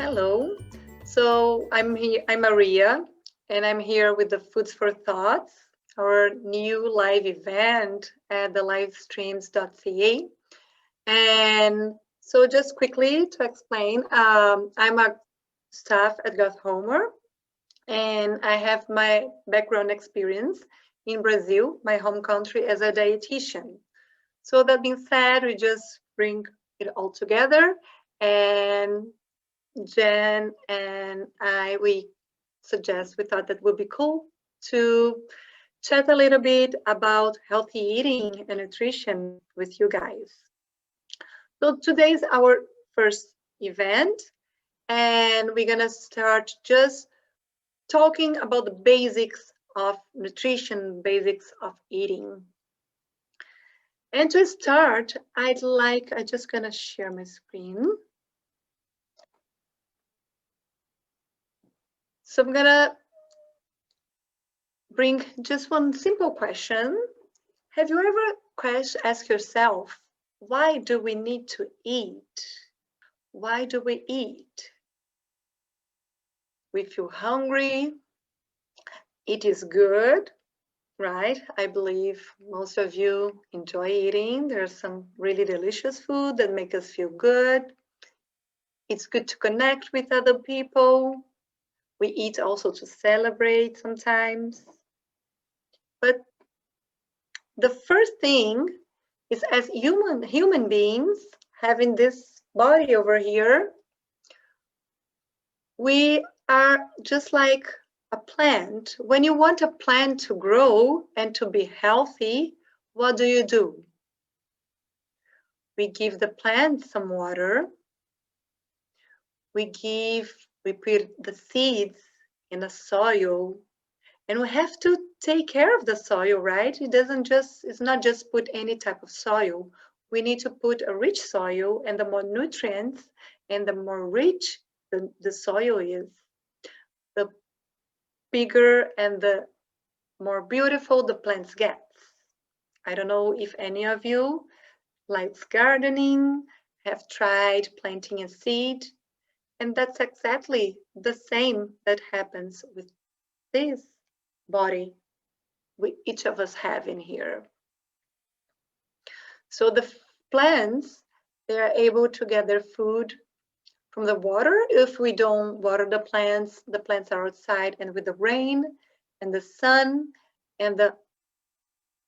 Hello. I'm Maria, and I'm here with the Foods for Thoughts, our new live event at the livestreams.ca. And so just quickly to explain, I'm a staff at Goth Homer, and I have my background experience in Brazil, my home country, as a dietitian. So that being said, we just bring it all together, and Jen and we thought that would be cool to chat a little bit about healthy eating and nutrition with you guys. So today's our first event, and we're gonna start just talking about the basics of nutrition, basics of eating. And to start, I'm just gonna share my screen. So I'm gonna bring just one simple question. Have you ever asked yourself, why do we need to eat? Why do we eat? We feel hungry. It is good, right? I believe most of you enjoy eating. There's some really delicious food that make us feel good. It's good to connect with other people. We eat also to celebrate sometimes. But the first thing is, as human beings, having this body over here, we are just like a plant. When you want a plant to grow and to be healthy, what do? We give the plant some water. We put the seeds in the soil, and we have to take care of the soil, right? It's not just put any type of soil. We need to put a rich soil, and the more nutrients and the more rich the soil is, the bigger and the more beautiful the plants get. I don't know if any of you likes gardening, have tried planting a seed, and that's exactly the same that happens with this body each of us have in here. So the plants, they are able to get their food from the water. If we don't water the plants are outside, and with the rain and the sun and the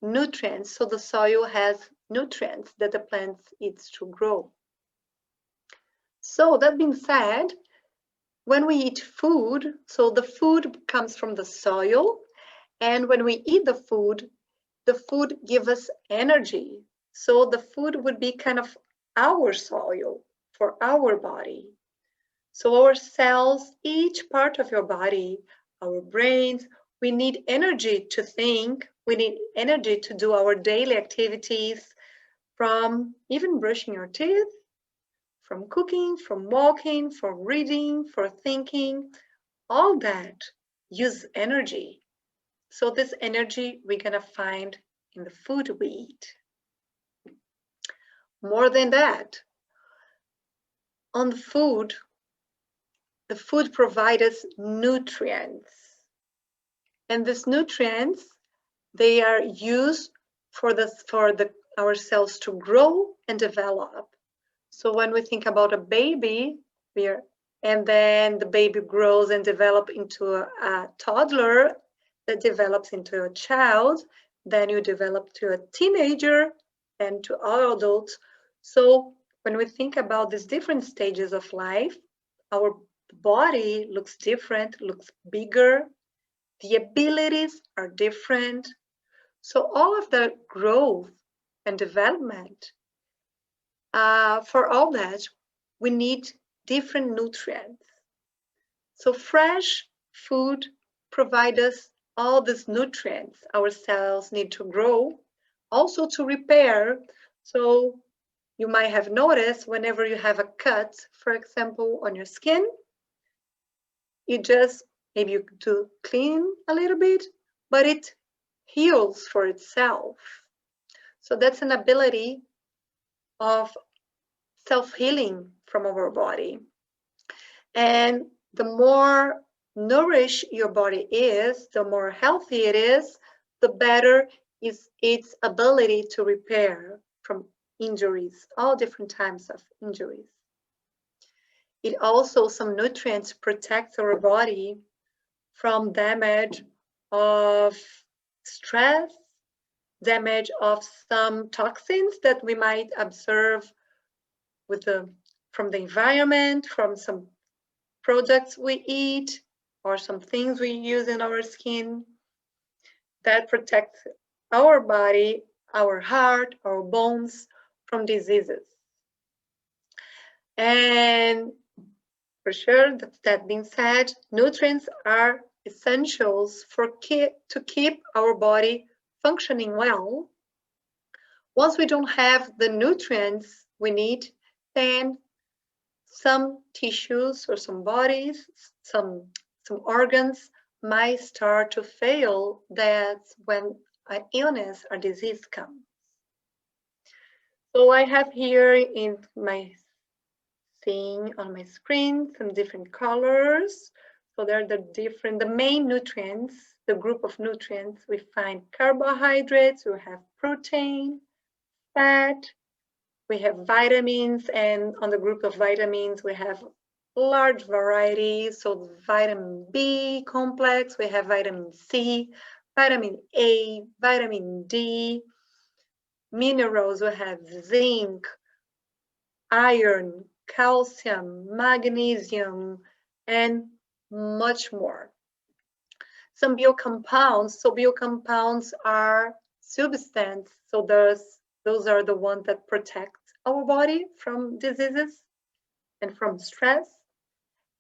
nutrients, so the soil has nutrients that the plants eats to grow. So that being said, when we eat food, so the food comes from the soil, and when we eat the food gives us energy. So the food would be kind of our soil for our body. So our cells, each part of your body, our brains, we need energy to think, we need energy to do our daily activities, from even brushing your teeth, from cooking, from walking, from reading, for thinking. All that use energy. So this energy we're gonna find in the food we eat. More than that, on the food provides us nutrients. And these nutrients, they are used for our cells to grow and develop. So when we think about a baby, and then the baby grows and develops into a toddler, that develops into a child, then you develop to a teenager, and to all adults. So when we think about these different stages of life, our body looks different, looks bigger, the abilities are different. So all of the growth and development, for all that, we need different nutrients. So fresh food provides us all these nutrients our cells need to grow, also to repair. So you might have noticed whenever you have a cut, for example, on your skin, maybe you do clean a little bit, but it heals for itself. So that's an ability of self-healing from our body. And the more nourished your body is, the more healthy it is, the better is its ability to repair from injuries, all different types of injuries. It also, some nutrients protect our body from damage of stress, damage of some toxins that we might observe from the environment, from some products we eat, or some things we use in our skin, that protects our body, our heart, our bones from diseases. And for sure, that being said, nutrients are essentials to keep our body functioning well. Once we don't have the nutrients we need, then some tissues or some bodies, some organs might start to fail. That's when an illness or disease comes. So I have here in my thing on my screen some different colors. So they're the main nutrients, the group of nutrients. We find carbohydrates, we have protein, fat, we have vitamins, and on the group of vitamins, we have large varieties. So vitamin B complex, we have vitamin C, vitamin A, vitamin D. Minerals, we have zinc, iron, calcium, magnesium, and much more. Some biocompounds, so biocompounds are substances, so those are the ones that protect our body from diseases and from stress.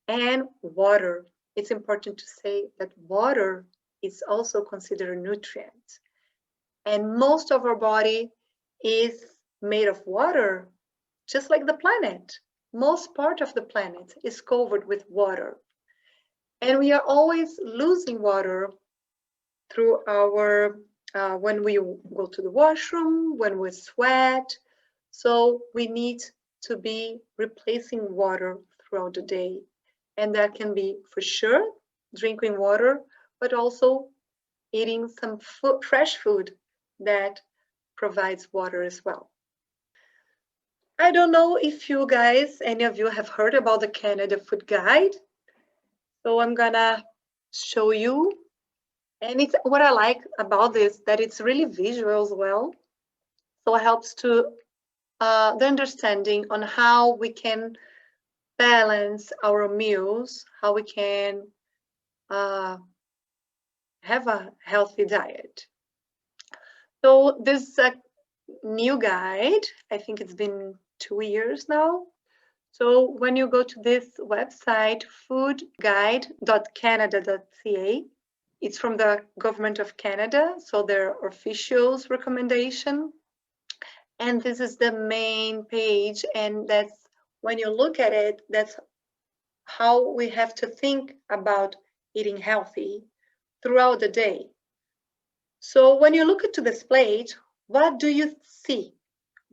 And water, it's important to say that water is also considered a nutrient. And most of our body is made of water, just like the planet. Most part of the planet is covered with water. And we are always losing water through our, when we go to the washroom, when we sweat. So we need to be replacing water throughout the day. And that can be, for sure, drinking water, but also eating some fresh food that provides water as well. I don't know if you guys, any of you have heard about the Canada Food Guide. So I'm gonna show you. And it's what I like about this, that it's really visual as well. So it helps to the understanding on how we can balance our meals, how we can have a healthy diet. So this is a new guide. I think it's been 2 years now. So when you go to this website, foodguide.canada.ca, it's from the government of Canada, so their officials recommendation. And this is the main page, and that's when you look at it, that's how we have to think about eating healthy throughout the day. So when you look into this plate, what do you see?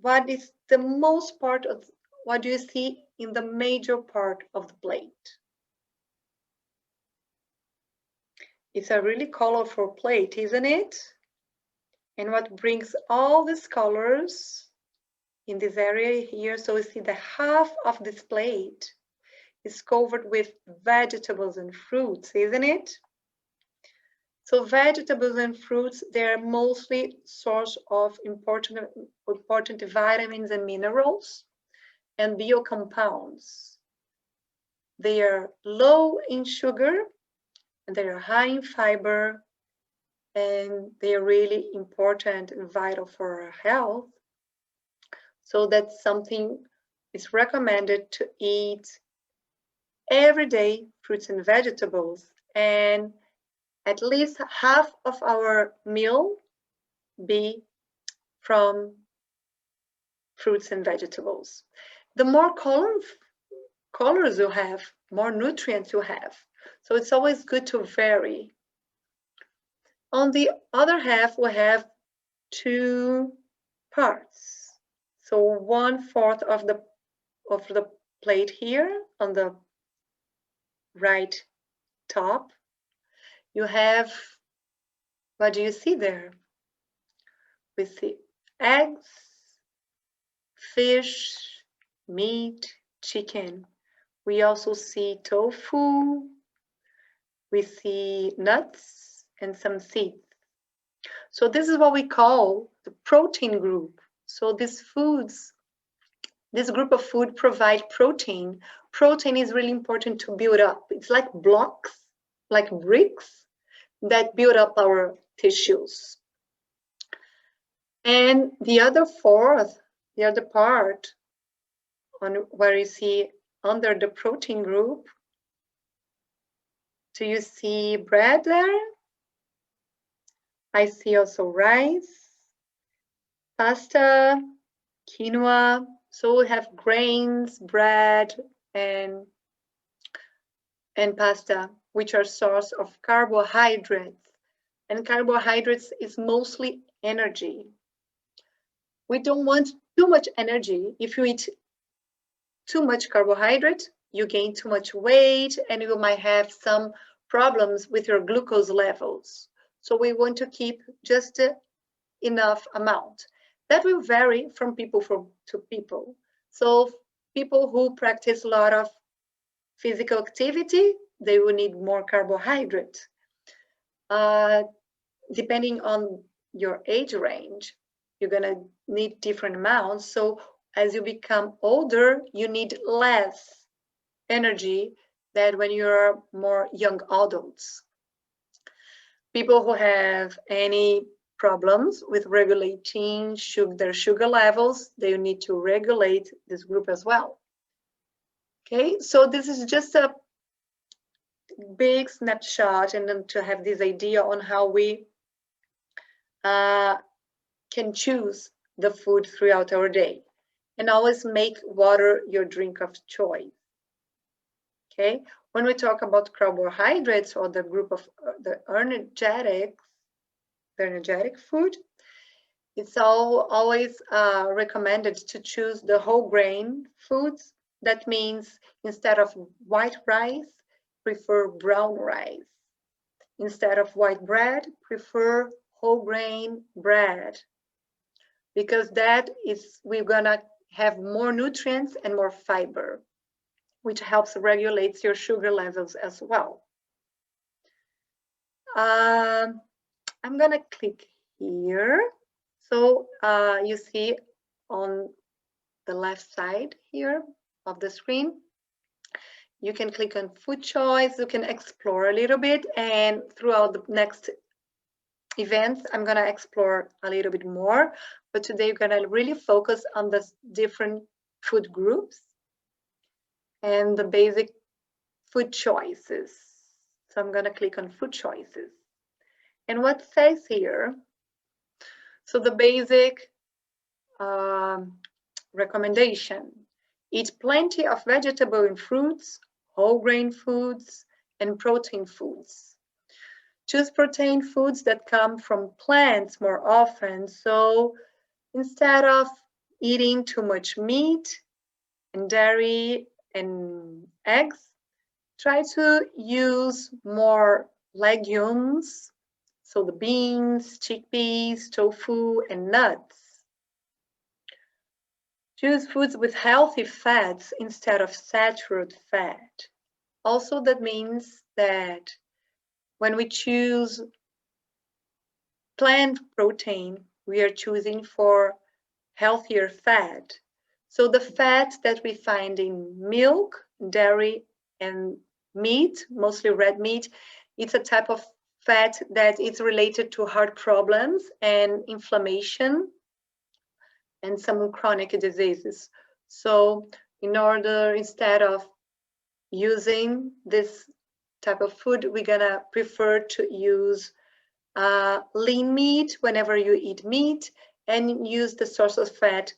What is the most part of, what do you see in the major part of the plate? It's a really colorful plate, isn't it? And what brings all these colors in this area here, so you see the half of this plate is covered with vegetables and fruits, isn't it? So vegetables and fruits, they're mostly source of important vitamins and minerals and biocompounds. They are low in sugar, and they are high in fiber, and they are really important and vital for our health. So that's something is recommended to eat every day, fruits and vegetables, and at least half of our meal be from fruits and vegetables. The more colors you have, more nutrients you have. So it's always good to vary. On the other half, we have 2 parts. So 1/4 of the plate here on the right top, you have, what do you see there? We see eggs, fish, meat, chicken. We also see tofu, we see nuts and some seeds. So this is what we call the protein group. So these foods, this group of food provide protein. Protein is really important to build up. It's like blocks, like bricks that build up our tissues. And the other part on where you see under the protein group, do you see bread there? I see also rice, pasta, quinoa. So we have grains, bread, and pasta, which are source of carbohydrates. And carbohydrates is mostly energy. We don't want too much energy. If you eat too much carbohydrate, you gain too much weight and you might have some problems with your glucose levels. So we want to keep just enough amount. That will vary from people to people. So people who practice a lot of physical activity, they will need more carbohydrate. Depending on your age range, you're gonna need different amounts. So as you become older, you need less energy than when you're more young adults. People who have any problems with regulating their sugar levels, they need to regulate this group as well. Okay, so this is just a big snapshot and then to have this idea on how we can choose the food throughout our day. And always make water your drink of choice. Okay, when we talk about carbohydrates or the group of the energetic food, it's always recommended to choose the whole grain foods. That means instead of white rice, prefer brown rice. Instead of white bread, prefer whole grain bread. Because that is, we're gonna have more nutrients and more fiber, which helps regulate your sugar levels as well. I'm gonna click here. So you see on the left side here of the screen, you can click on food choice, you can explore a little bit, and throughout the next events, I'm gonna explore a little bit more, but today we're gonna really focus on the different food groups and the basic food choices. So I'm gonna click on food choices. And what it says here, so the basic recommendation, eat plenty of vegetable and fruits, whole grain foods, and protein foods. Choose protein foods that come from plants more often. So instead of eating too much meat and dairy and eggs, try to use more legumes. So the beans, chickpeas, tofu, and nuts. Choose foods with healthy fats instead of saturated fat. Also, that means that when we choose plant protein, we are choosing for healthier fat. So the fat that we find in milk, dairy, and meat, mostly red meat, it's a type of fat that is related to heart problems and inflammation and some chronic diseases. So in order, instead of using this type of food, we're gonna prefer to use lean meat whenever you eat meat, and use the source of fat,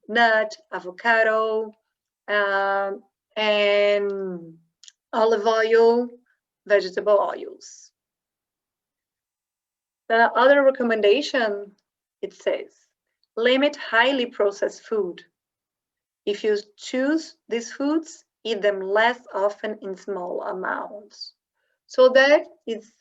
nut, avocado, and olive oil, vegetable oils. The other recommendation, it says, limit highly processed food. If you choose these foods, eat them less often in small amounts. So that is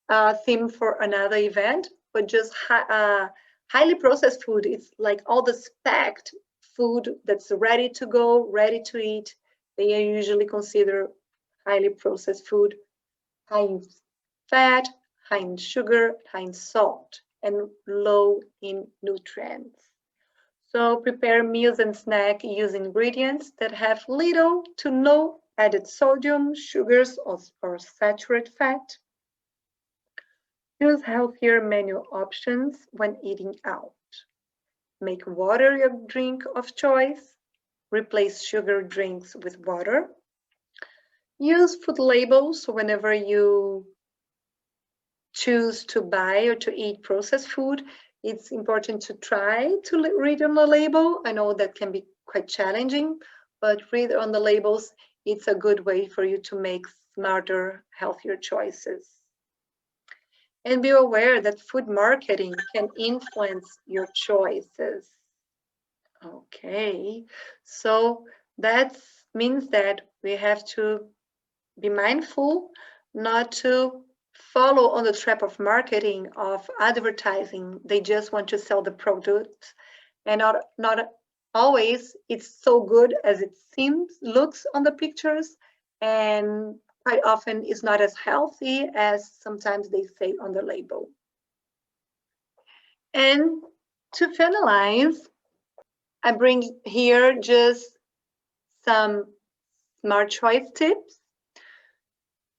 a theme for another event, but just highly processed food is like all the packed food that's ready to go, ready to eat. They are usually considered highly processed food, high in fat, high in sugar, high in salt, and low in nutrients. So prepare meals and snacks using ingredients that have little to no added sodium, sugars, or saturated fat. Choose healthier menu options when eating out. Make water your drink of choice. Replace sugar drinks with water. Use food labels whenever you choose to buy or to eat processed food. It's important to try to read on the label. I know that can be quite challenging, but read on the labels. It's a good way for you to make smarter, healthier choices. And be aware that food marketing can influence your choices. Okay, so that means that we have to be mindful not to follow on the trap of marketing, of advertising. They just want to sell the product, and not always it's so good as it looks on the pictures, and quite often is not as healthy as sometimes they say on the label. And to finalize, I bring here just some smart choice tips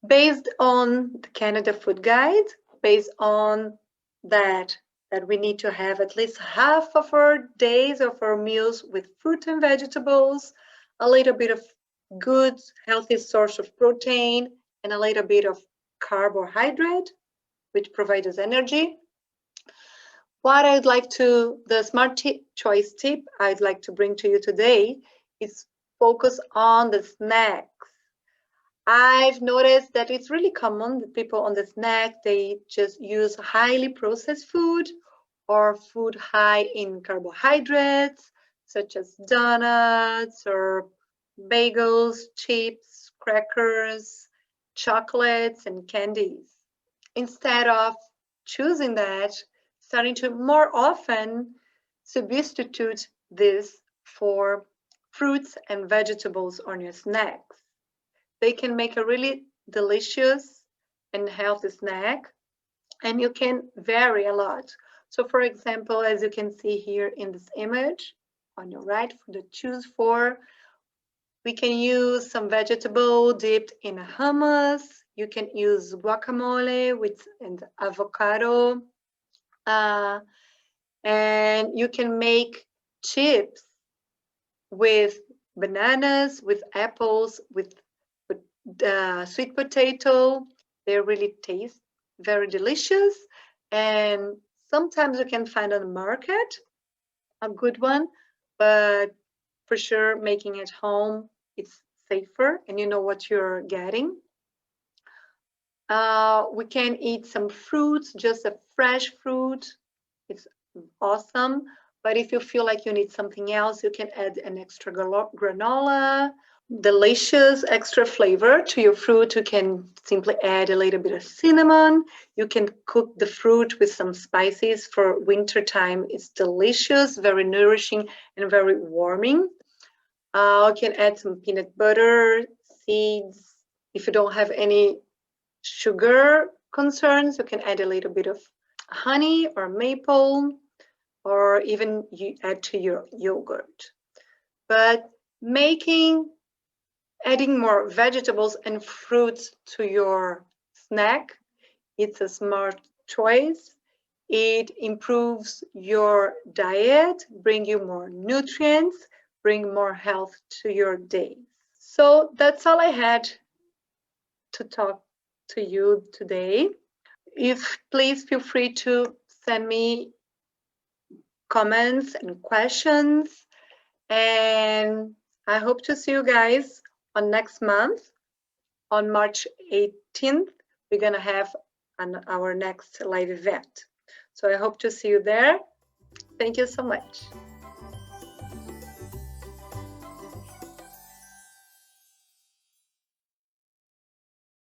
based on the Canada Food Guide, based on that we need to have at least half of our days of our meals with fruit and vegetables, a little bit of good, healthy source of protein, and a little bit of carbohydrate, which provides us energy. What I'd like to, the smart choice tip I'd like to bring to you today is focus on the snacks. I've noticed that it's really common that people on the snack, they just use highly processed food or food high in carbohydrates, such as donuts or bagels, chips, crackers, chocolates, and candies. Instead of choosing that, starting to more often substitute this for fruits and vegetables on your snacks. They can make a really delicious and healthy snack, and you can vary a lot. So for example, as you can see here in this image on your right for the choose for, we can use some vegetable dipped in hummus. You can use guacamole and avocado. And you can make chips with bananas, with apples, with sweet potato. They really taste very delicious. And sometimes you can find on the market a good one, but for sure making it home, it's safer and you know what you're getting. We can eat some fruits, just a fresh fruit. It's awesome. But if you feel like you need something else, you can add an extra granola, delicious extra flavor to your fruit. You can simply add a little bit of cinnamon. You can cook the fruit with some spices for winter time. It's delicious, very nourishing, and very warming. You can add some peanut butter, seeds. If you don't have any sugar concerns, you can add a little bit of honey or maple, or even you add to your yogurt. But adding more vegetables and fruits to your snack, it's a smart choice. It improves your diet, bring you more nutrients, bring more health to your day. So that's all I had to talk to you today. Please feel free to send me comments and questions, and I hope to see you guys on next month. On March 18th, we're gonna have our next live event. So I hope to see you there. Thank you so much.